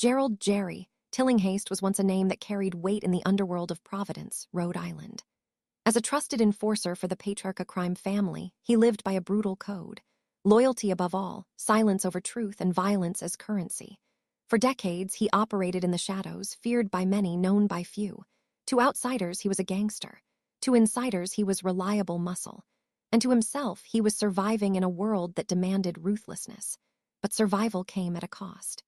Gerald Jerry Tillinghast was once a name that carried weight in the underworld of Providence, Rhode Island. As a trusted enforcer for the Patriarcha crime family, he lived by a brutal code: loyalty above all, silence over truth, and violence as currency. For decades, he operated in the shadows, feared by many, known by few. To outsiders, he was a gangster. To insiders, he was reliable muscle. And to himself, he was surviving in a world that demanded ruthlessness. But survival came at a cost.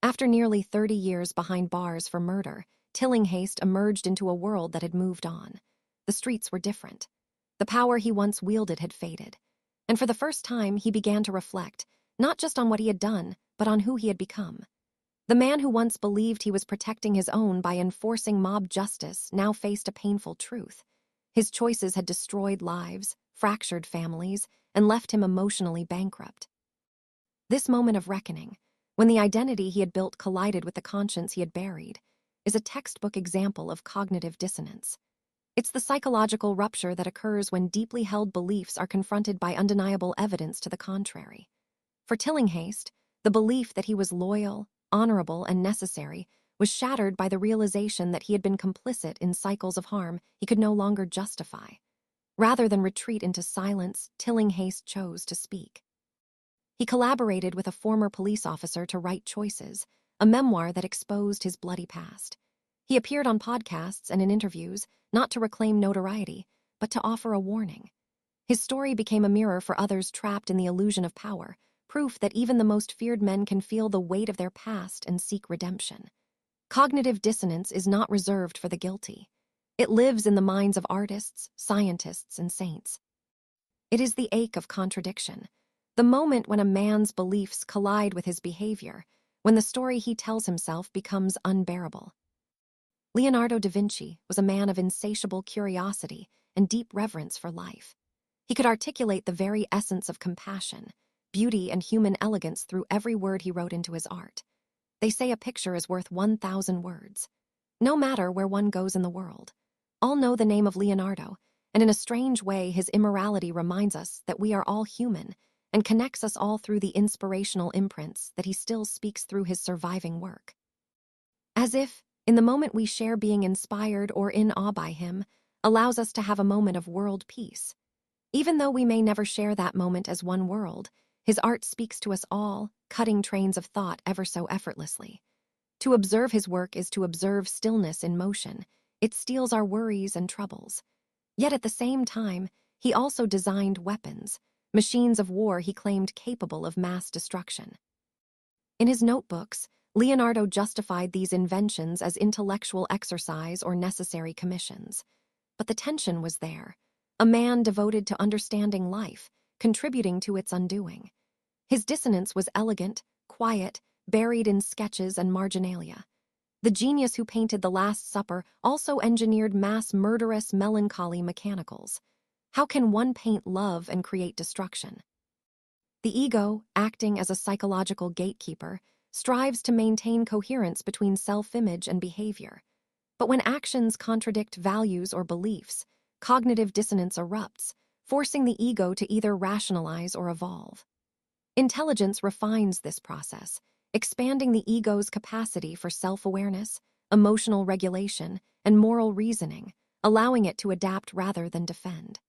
After nearly 30 years behind bars for murder, Tillinghast emerged into a world that had moved on. The streets were different. The power he once wielded had faded. And for the first time, he began to reflect, not just on what he had done, but on who he had become. The man who once believed he was protecting his own by enforcing mob justice now faced a painful truth. His choices had destroyed lives, fractured families, and left him emotionally bankrupt. This moment of reckoning, when the identity he had built collided with the conscience he had buried, is a textbook example of cognitive dissonance. It's the psychological rupture that occurs when deeply held beliefs are confronted by undeniable evidence to the contrary. For Tillinghast, the belief that he was loyal, honorable, and necessary was shattered by the realization that he had been complicit in cycles of harm he could no longer justify. Rather than retreat into silence, Tillinghast chose to speak. He collaborated with a former police officer to write Choices, a memoir that exposed his bloody past. He appeared on podcasts and in interviews, not to reclaim notoriety, but to offer a warning. His story became a mirror for others trapped in the illusion of power, proof that even the most feared men can feel the weight of their past and seek redemption. Cognitive dissonance is not reserved for the guilty. It lives in the minds of artists, scientists, and saints. It is the ache of contradiction, the moment when a man's beliefs collide with his behavior, when the story he tells himself becomes unbearable. Leonardo da Vinci was a man of insatiable curiosity and deep reverence for life. He could articulate the very essence of compassion, beauty, and human elegance through every word he wrote into his art. They say a picture is worth 1,000 words. No matter where one goes in the world, all know the name of Leonardo, and in a strange way his immorality reminds us that we are all human and connects us all through the inspirational imprints that he still speaks through his surviving work. As if, in the moment we share, being inspired or in awe by him allows us to have a moment of world peace. Even though we may never share that moment as one world, his art speaks to us all, cutting trains of thought ever so effortlessly. To observe his work is to observe stillness in motion. It steals our worries and troubles. Yet at the same time, he also designed weapons, machines of war he claimed capable of mass destruction. In his notebooks, Leonardo justified these inventions as intellectual exercise or necessary commissions. But the tension was there. A man devoted to understanding life, contributing to its undoing. His dissonance was elegant, quiet, buried in sketches and marginalia. The genius who painted The Last Supper also engineered mass murderous melancholy mechanicals. How can one paint love and create destruction? The ego, acting as a psychological gatekeeper, strives to maintain coherence between self-image and behavior. But when actions contradict values or beliefs, cognitive dissonance erupts, forcing the ego to either rationalize or evolve. Intelligence refines this process, expanding the ego's capacity for self-awareness, emotional regulation, and moral reasoning, allowing it to adapt rather than defend.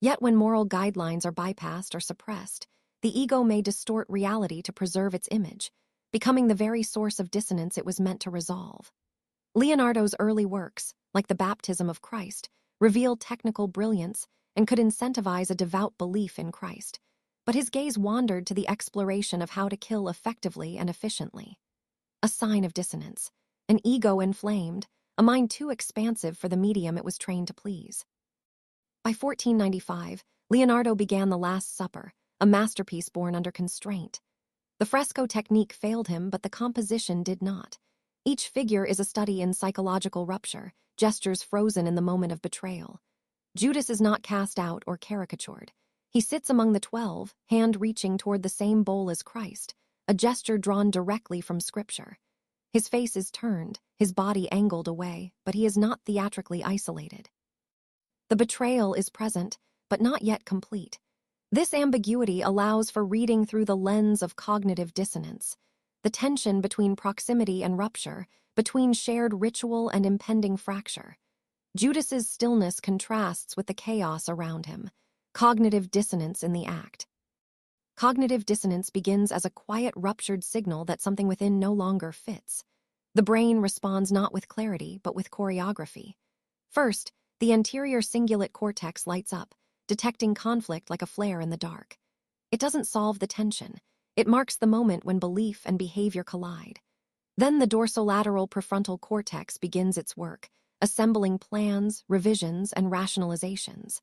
Yet when moral guidelines are bypassed or suppressed, the ego may distort reality to preserve its image, becoming the very source of dissonance it was meant to resolve. Leonardo's early works, like the Baptism of Christ, revealed technical brilliance and could incentivize a devout belief in Christ, but his gaze wandered to the exploration of how to kill effectively and efficiently. A sign of dissonance, an ego inflamed, a mind too expansive for the medium it was trained to please. By 1495, Leonardo began The Last Supper, a masterpiece born under constraint. The fresco technique failed him, but the composition did not. Each figure is a study in psychological rupture, gestures frozen in the moment of betrayal. Judas is not cast out or caricatured. He sits among the 12, hand reaching toward the same bowl as Christ, a gesture drawn directly from Scripture. His face is turned, his body angled away, but he is not theatrically isolated. The betrayal is present, but not yet complete. This ambiguity allows for reading through the lens of cognitive dissonance. the tension between proximity and rupture, between shared ritual and impending fracture. Judas's stillness contrasts with the chaos around him, cognitive dissonance in the act. Cognitive dissonance begins as a quiet ruptured signal that something within no longer fits. The brain responds not with clarity, but with choreography. First, the anterior cingulate cortex lights up, detecting conflict like a flare in the dark. It doesn't solve the tension. It marks the moment when belief and behavior collide. Then the dorsolateral prefrontal cortex begins its work, assembling plans, revisions, and rationalizations.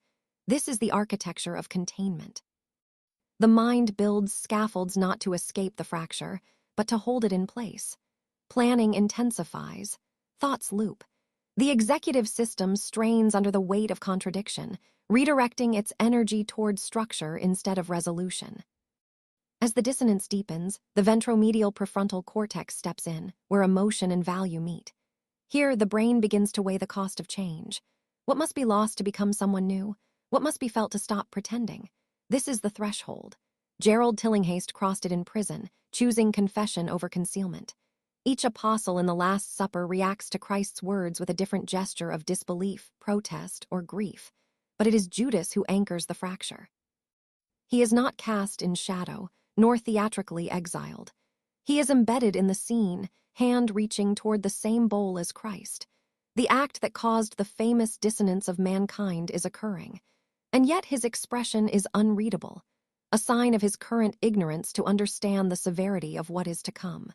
This is the architecture of containment. The mind builds scaffolds not to escape the fracture, but to hold it in place. Planning intensifies. Thoughts loop. The executive system strains under the weight of contradiction, redirecting its energy towards structure instead of resolution. As the dissonance deepens, the ventromedial prefrontal cortex steps in, where emotion and value meet. Here, the brain begins to weigh the cost of change. What must be lost to become someone new? What must be felt to stop pretending? This is the threshold. Gerald Tillinghast crossed it in prison, choosing confession over concealment. Each apostle in the Last Supper reacts to Christ's words with a different gesture of disbelief, protest, or grief. But it is Judas who anchors the fracture. He is not cast in shadow, nor theatrically exiled. He is embedded in the scene, hand reaching toward the same bowl as Christ. The act that caused the famous dissonance of mankind is occurring. And yet his expression is unreadable, a sign of his current ignorance to understand the severity of what is to come.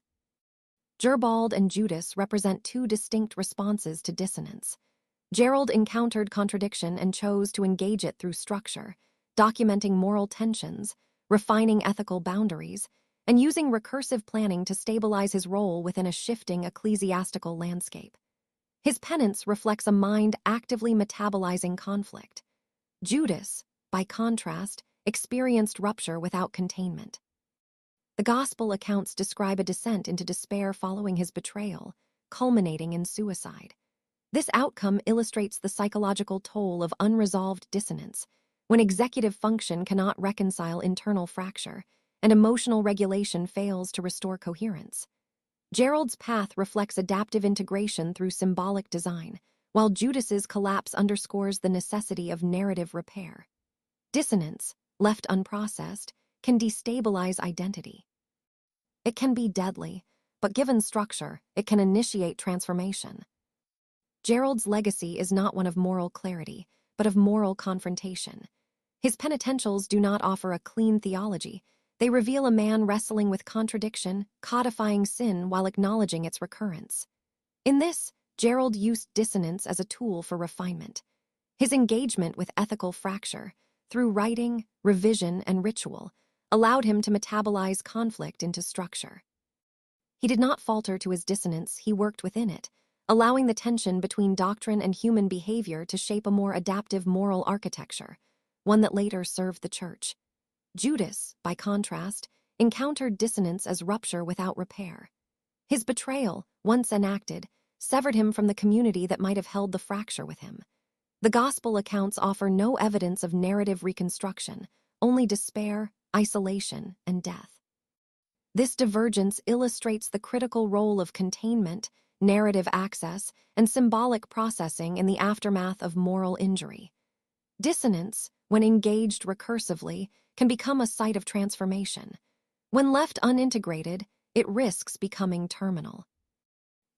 Gerald and Judas represent two distinct responses to dissonance. Gerald encountered contradiction and chose to engage it through structure, documenting moral tensions, refining ethical boundaries, and using recursive planning to stabilize his role within a shifting ecclesiastical landscape. His penance reflects a mind actively metabolizing conflict. Judas, by contrast, experienced rupture without containment. The Gospel accounts describe a descent into despair following his betrayal, culminating in suicide. This outcome illustrates the psychological toll of unresolved dissonance, when executive function cannot reconcile internal fracture, and emotional regulation fails to restore coherence. Gerald's path reflects adaptive integration through symbolic design, while Judas's collapse underscores the necessity of narrative repair. Dissonance, left unprocessed, can destabilize identity. It can be deadly, but given structure, it can initiate transformation. Gerald's legacy is not one of moral clarity, but of moral confrontation. His penitentials do not offer a clean theology. They reveal a man wrestling with contradiction, codifying sin while acknowledging its recurrence. In this, Gerald used dissonance as a tool for refinement. His engagement with ethical fracture, through writing, revision, and ritual, allowed him to metabolize conflict into structure. He did not falter to his dissonance, he worked within it, allowing the tension between doctrine and human behavior to shape a more adaptive moral architecture, one that later served the church. Judas, by contrast, encountered dissonance as rupture without repair. His betrayal, once enacted, severed him from the community that might have held the fracture with him. The Gospel accounts offer no evidence of narrative reconstruction, only despair, isolation, and death. This divergence illustrates the critical role of containment, narrative access, and symbolic processing in the aftermath of moral injury. Dissonance, when engaged recursively, can become a site of transformation. When left unintegrated, it risks becoming terminal.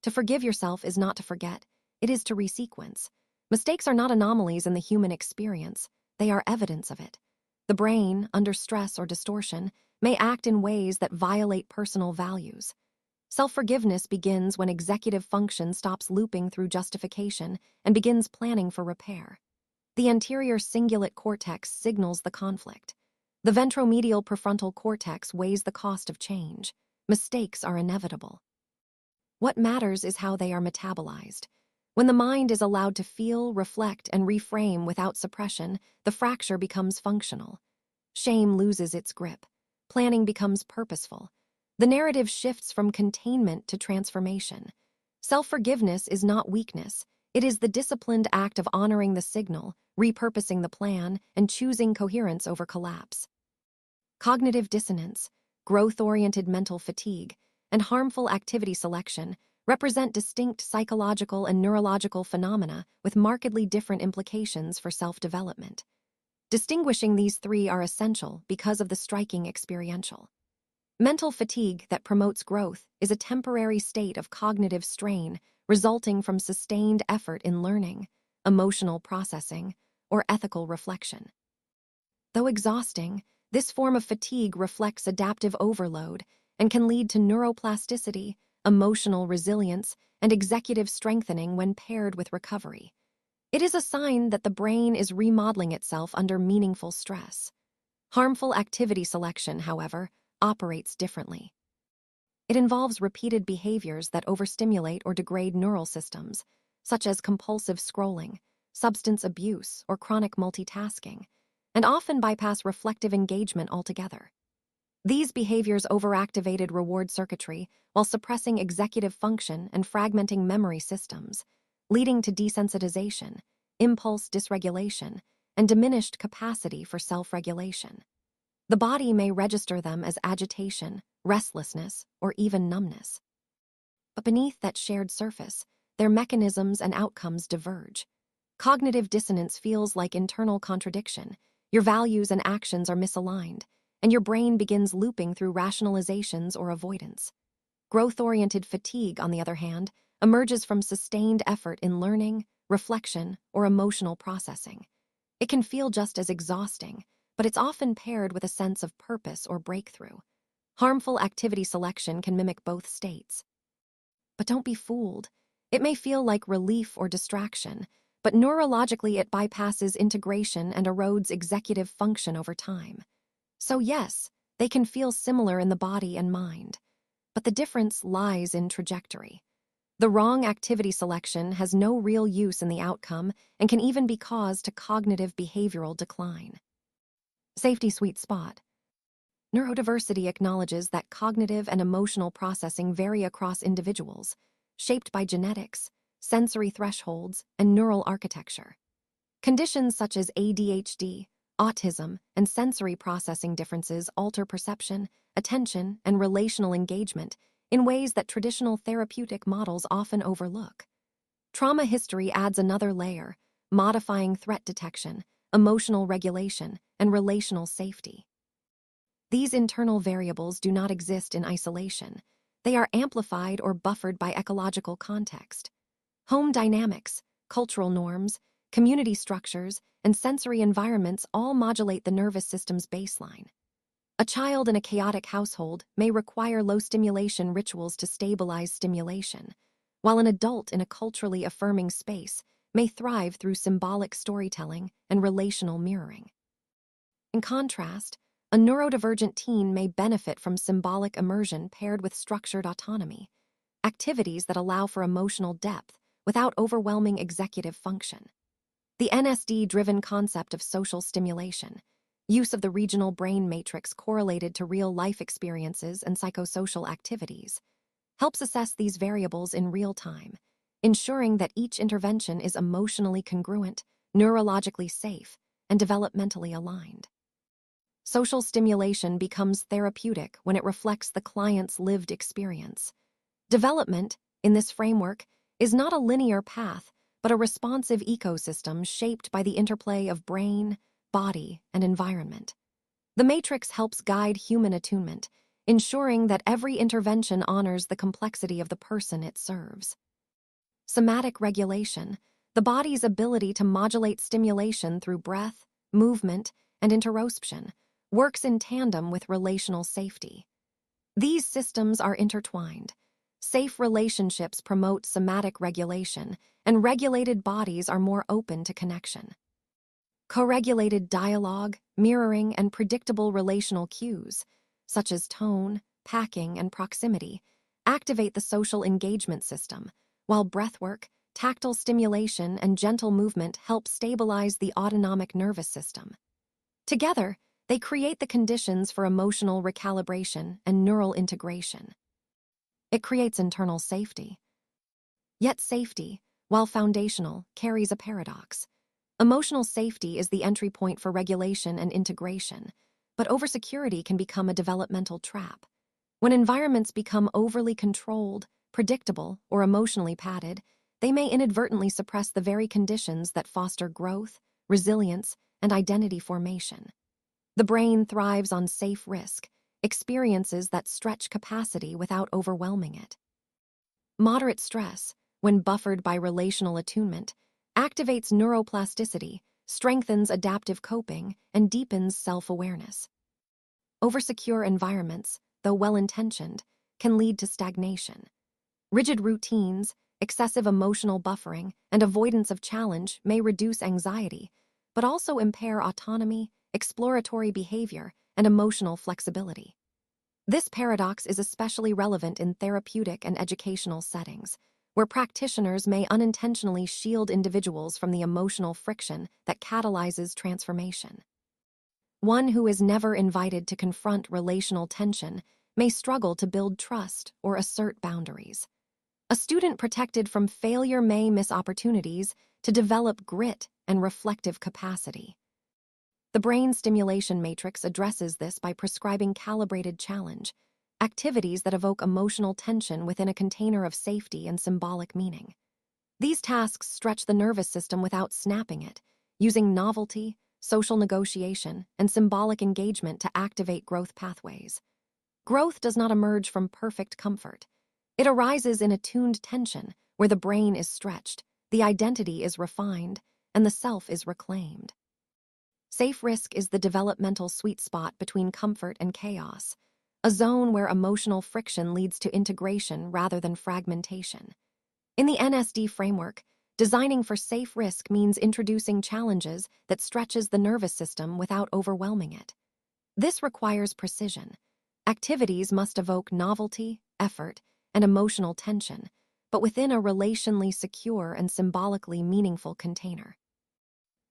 To forgive yourself is not to forget, it is to resequence. Mistakes are not anomalies in the human experience, they are evidence of it. The brain, under stress or distortion, may act in ways that violate personal values. Self-forgiveness begins when executive function stops looping through justification and begins planning for repair. The anterior cingulate cortex signals the conflict. The ventromedial prefrontal cortex weighs the cost of change. Mistakes are inevitable. What matters is how they are metabolized. When the mind is allowed to feel, reflect, and reframe without suppression, the fracture becomes functional. Shame loses its grip. Planning becomes purposeful. The narrative shifts from containment to transformation. Self-forgiveness is not weakness. It is the disciplined act of honoring the signal, repurposing the plan, and choosing coherence over collapse. Cognitive dissonance, growth-oriented mental fatigue, and harmful activity selection represent distinct psychological and neurological phenomena with markedly different implications for self-development. Distinguishing these three are essential because of the striking experiential. Mental fatigue that promotes growth is a temporary state of cognitive strain resulting from sustained effort in learning, emotional processing, or ethical reflection. Though exhausting, this form of fatigue reflects adaptive overload and can lead to neuroplasticity, emotional resilience, and executive strengthening when paired with recovery. It is a sign that the brain is remodeling itself under meaningful stress. Harmful activity selection, however, operates differently. It involves repeated behaviors that overstimulate or degrade neural systems, such as compulsive scrolling, substance abuse, or chronic multitasking, and often bypass reflective engagement altogether. These behaviors overactivated reward circuitry while suppressing executive function and fragmenting memory systems, leading to desensitization, impulse dysregulation, and diminished capacity for self-regulation. The body may register them as agitation, restlessness, or even numbness. But beneath that shared surface, their mechanisms and outcomes diverge. Cognitive dissonance feels like internal contradiction. Your values and actions are misaligned, and your brain begins looping through rationalizations or avoidance. Growth-oriented fatigue, on the other hand, emerges from sustained effort in learning, reflection, or emotional processing. It can feel just as exhausting, but it's often paired with a sense of purpose or breakthrough. Harmful activity selection can mimic both states. But don't be fooled. It may feel like relief or distraction, but neurologically it bypasses integration and erodes executive function over time. So yes, they can feel similar in the body and mind, but the difference lies in trajectory. The wrong activity selection has no real use in the outcome and can even be cause to cognitive behavioral decline. Safety sweet spot. Neurodiversity acknowledges that cognitive and emotional processing vary across individuals, shaped by genetics, sensory thresholds, and neural architecture. Conditions such as ADHD, autism, and sensory processing differences alter perception, attention, and relational engagement in ways that traditional therapeutic models often overlook. Trauma history adds another layer, modifying threat detection, emotional regulation, and relational safety. These internal variables do not exist in isolation. They are amplified or buffered by ecological context. Home dynamics, cultural norms, community structures, and sensory environments all modulate the nervous system's baseline. A child in a chaotic household may require low-stimulation rituals to stabilize stimulation, while an adult in a culturally affirming space may thrive through symbolic storytelling and relational mirroring. In contrast, a neurodivergent teen may benefit from symbolic immersion paired with structured autonomy, activities that allow for emotional depth without overwhelming executive function. The NSD-driven concept of social stimulation, use of the regional brain matrix correlated to real-life experiences and psychosocial activities, helps assess these variables in real time, ensuring that each intervention is emotionally congruent, neurologically safe, and developmentally aligned. Social stimulation becomes therapeutic when it reflects the client's lived experience. Development, in this framework, is not a linear path, but a responsive ecosystem shaped by the interplay of brain, body, and environment. The matrix helps guide human attunement, ensuring that every intervention honors the complexity of the person it serves. Somatic regulation, the body's ability to modulate stimulation through breath, movement, and interoception, works in tandem with relational safety. These systems are intertwined. Safe relationships promote somatic regulation, and regulated bodies are more open to connection. Co-regulated dialogue, mirroring, and predictable relational cues, such as tone, packing, and proximity, activate the social engagement system, while breathwork, tactile stimulation, and gentle movement help stabilize the autonomic nervous system. Together, they create the conditions for emotional recalibration and neural integration. It creates internal safety. Yet safety, while foundational, carries a paradox. Emotional safety is the entry point for regulation and integration, but oversecurity can become a developmental trap. When environments become overly controlled, predictable, or emotionally padded, they may inadvertently suppress the very conditions that foster growth, resilience, and identity formation. The brain thrives on safe risk, experiences that stretch capacity without overwhelming it. Moderate stress, when buffered by relational attunement, activates neuroplasticity, strengthens adaptive coping, and deepens self-awareness. Oversecure environments, though well-intentioned, can lead to stagnation. Rigid routines, excessive emotional buffering, and avoidance of challenge may reduce anxiety, but also impair autonomy, exploratory behavior, and emotional flexibility. This paradox is especially relevant in therapeutic and educational settings, where practitioners may unintentionally shield individuals from the emotional friction that catalyzes transformation. One who is never invited to confront relational tension may struggle to build trust or assert boundaries. A student protected from failure may miss opportunities to develop grit and reflective capacity. The brain stimulation matrix addresses this by prescribing calibrated challenge, activities that evoke emotional tension within a container of safety and symbolic meaning. These tasks stretch the nervous system without snapping it, using novelty, social negotiation, and symbolic engagement to activate growth pathways. Growth does not emerge from perfect comfort. It arises in attuned tension, where the brain is stretched, the identity is refined, and the self is reclaimed. Safe risk is the developmental sweet spot between comfort and chaos, a zone where emotional friction leads to integration rather than fragmentation. In the NSD framework, designing for safe risk means introducing challenges that stretches the nervous system without overwhelming it. This requires precision. Activities must evoke novelty, effort, and emotional tension, but within a relationally secure and symbolically meaningful container.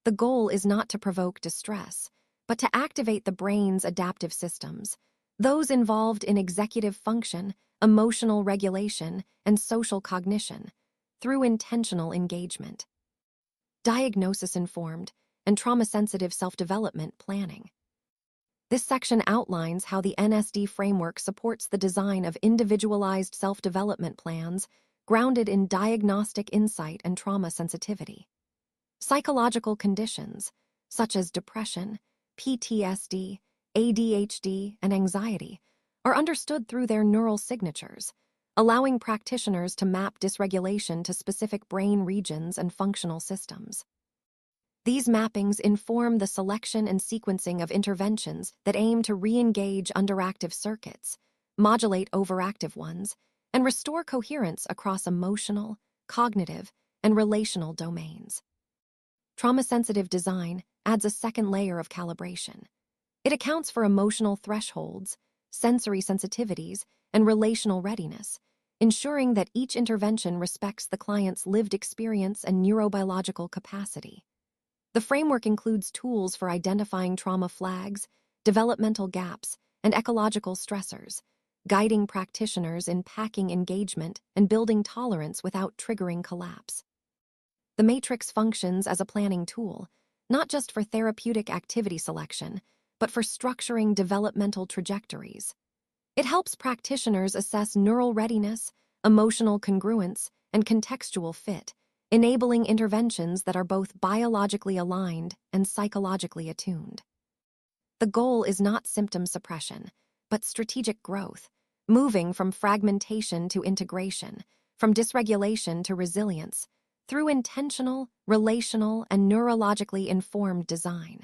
The goal is not to provoke distress, but to activate the brain's adaptive systems, those involved in executive function, emotional regulation, and social cognition, through intentional engagement. Diagnosis-informed and trauma-sensitive self-development planning. This section outlines how the NSD framework supports the design of individualized self-development plans grounded in diagnostic insight and trauma sensitivity. Psychological conditions, such as depression, PTSD, ADHD, and anxiety, are understood through their neural signatures, allowing practitioners to map dysregulation to specific brain regions and functional systems. These mappings inform the selection and sequencing of interventions that aim to re-engage underactive circuits, modulate overactive ones, and restore coherence across emotional, cognitive, and relational domains. Trauma-sensitive design adds a second layer of calibration. It accounts for emotional thresholds, sensory sensitivities, and relational readiness, ensuring that each intervention respects the client's lived experience and neurobiological capacity. The framework includes tools for identifying trauma flags, developmental gaps, and ecological stressors, guiding practitioners in packing engagement and building tolerance without triggering collapse. The matrix functions as a planning tool, not just for therapeutic activity selection, but for structuring developmental trajectories. It helps practitioners assess neural readiness, emotional congruence, and contextual fit, enabling interventions that are both biologically aligned and psychologically attuned. The goal is not symptom suppression, but strategic growth, moving from fragmentation to integration, from dysregulation to resilience, through intentional, relational, and neurologically informed design.